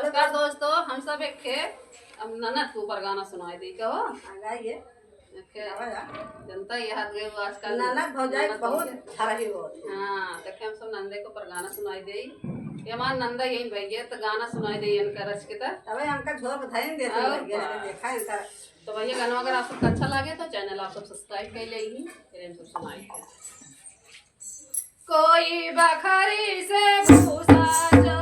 नमस्कार दोस्तों, हम सब एक थे अब ननद के ऊपर गाना सुनाई दी क्या हो गाइए जनता ये हाथ गए आजकल ननद भौजाई ननद बहुत भौजाई। हरही हो हाँ देखे हम सब नंदे के ऊपर गाना सुनाई दे ये हमार नंदा यही भैया तो गाना सुनाई दे इनका रच के तबे हमका झोर बधाई देते और भैया ने देखा इनका तो भैया गाना अगर आप सबको अच्छा लगे तो चैनल आप सब सब्सक्राइब कर ले ही फिर हम सब सुनाई कोई बखरी से भूसा